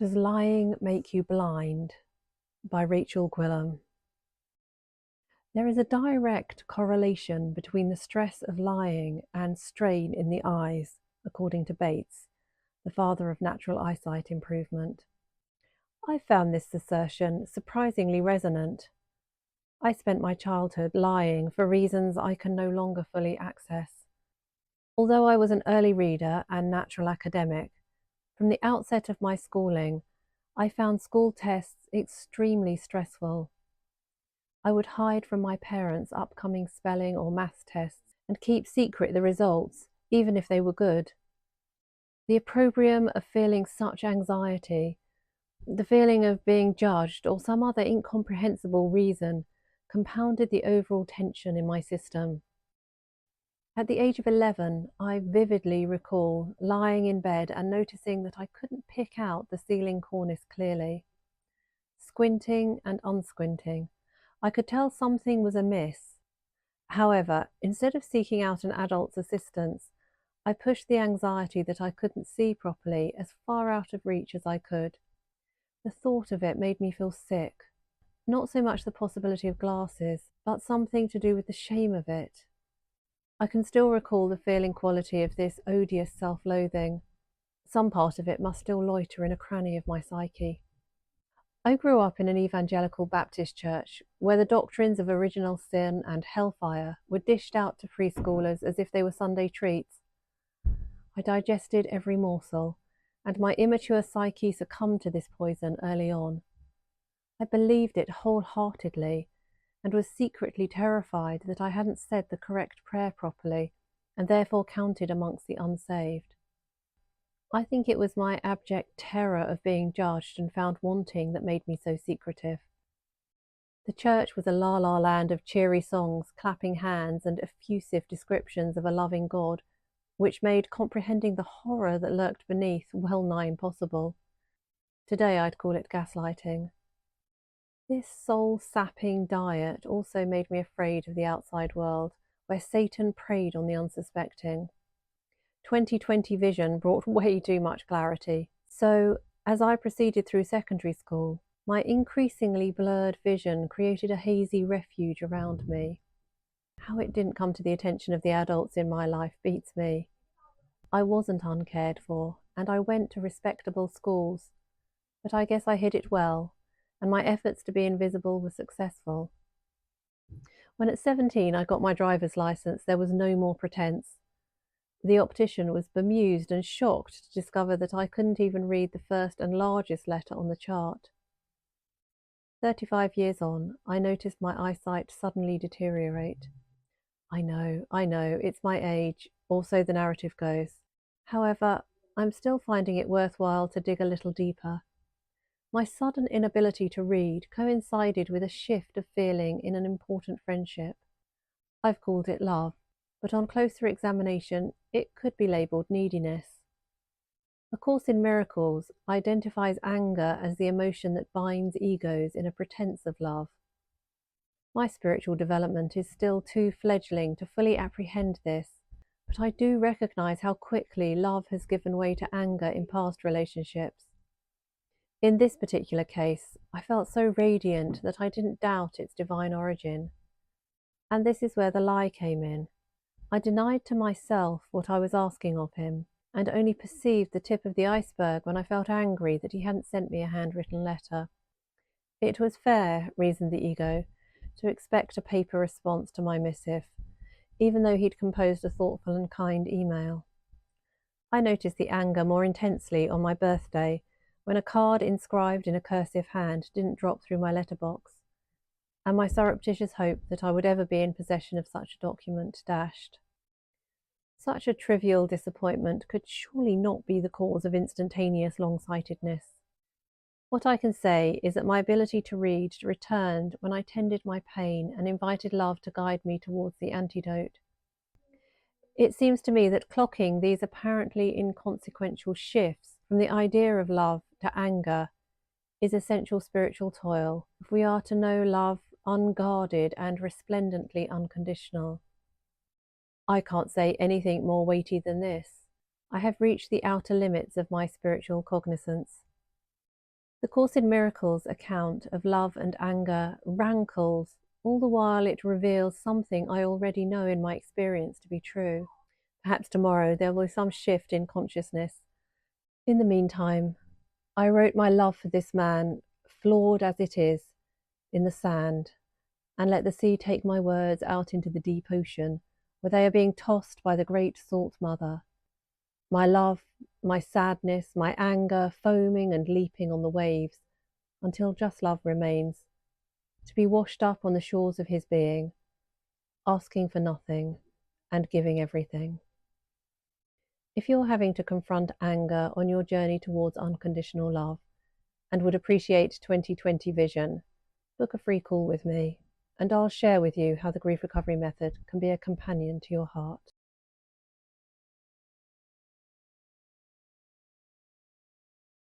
Does Lying Make You Blind? By Rachel Gwilym. There is a direct correlation between the stress of lying and strain in the eyes, according to Bates, the father of natural eyesight improvement. I found this assertion surprisingly resonant. I spent my childhood lying for reasons I can no longer fully access. Although I was an early reader and natural academic, from the outset of my schooling, I found school tests extremely stressful. I would hide from my parents' upcoming spelling or maths tests and keep secret the results, even if they were good. The opprobrium of feeling such anxiety, the feeling of being judged, or some other incomprehensible reason, compounded the overall tension in my system. At the age of 11, I vividly recall lying in bed and noticing that I couldn't pick out the ceiling cornice clearly. Squinting and unsquinting, I could tell something was amiss. However, instead of seeking out an adult's assistance, I pushed the anxiety that I couldn't see properly as far out of reach as I could. The thought of it made me feel sick. Not so much the possibility of glasses, but something to do with the shame of it. I can still recall the feeling quality of this odious self-loathing. Some part of it must still loiter in a cranny of my psyche. I grew up in an evangelical Baptist church where the doctrines of original sin and hellfire were dished out to preschoolers as if they were Sunday treats. I digested every morsel, and my immature psyche succumbed to this poison early on. I believed it wholeheartedly, and was secretly terrified that I hadn't said the correct prayer properly, and therefore counted amongst the unsaved. I think it was my abject terror of being judged and found wanting that made me so secretive. The church was a la-la land of cheery songs, clapping hands, and effusive descriptions of a loving God, which made comprehending the horror that lurked beneath well nigh impossible. Today I'd call it gaslighting. This soul-sapping diet also made me afraid of the outside world, where Satan preyed on the unsuspecting. 2020 vision brought way too much clarity. So, as I proceeded through secondary school, my increasingly blurred vision created a hazy refuge around me. How it didn't come to the attention of the adults in my life beats me. I wasn't uncared for, and I went to respectable schools, but I guess I hid it well, and my efforts to be invisible were successful. When at 17 I got my driver's license, there was no more pretense. The optician was bemused and shocked to discover that I couldn't even read the first and largest letter on the chart. 35 years on, I noticed my eyesight suddenly deteriorate. I know, it's my age, or so the narrative goes. However, I'm still finding it worthwhile to dig a little deeper. My sudden inability to read coincided with a shift of feeling in an important friendship. I've called it love, but on closer examination, it could be labelled neediness. A Course in Miracles identifies anger as the emotion that binds egos in a pretense of love. My spiritual development is still too fledgling to fully apprehend this, but I do recognise how quickly love has given way to anger in past relationships. In this particular case, I felt so radiant that I didn't doubt its divine origin. And this is where the lie came in. I denied to myself what I was asking of him, and only perceived the tip of the iceberg when I felt angry that he hadn't sent me a handwritten letter. It was fair, reasoned the ego, to expect a paper response to my missive, even though he'd composed a thoughtful and kind email. I noticed the anger more intensely on my birthday, when a card inscribed in a cursive hand didn't drop through my letterbox, and my surreptitious hope that I would ever be in possession of such a document dashed. Such a trivial disappointment could surely not be the cause of instantaneous long-sightedness. What I can say is that my ability to read returned when I tended my pain and invited love to guide me towards the antidote. It seems to me that clocking these apparently inconsequential shifts from the idea of love to anger is essential spiritual toil if we are to know love unguarded and resplendently unconditional. I can't say anything more weighty than this. I have reached the outer limits of my spiritual cognizance. The Course in Miracles account of love and anger rankles, all the while it reveals something I already know in my experience to be true. Perhaps tomorrow there will be some shift in consciousness. In the meantime, I wrote my love for this man, flawed as it is, in the sand, and let the sea take my words out into the deep ocean, where they are being tossed by the great salt mother. My love, my sadness, my anger, foaming and leaping on the waves, until just love remains, to be washed up on the shores of his being, asking for nothing and giving everything. If you're having to confront anger on your journey towards unconditional love and would appreciate 2020 vision, book a free call with me, and I'll share with you how the grief recovery method can be a companion to your heart.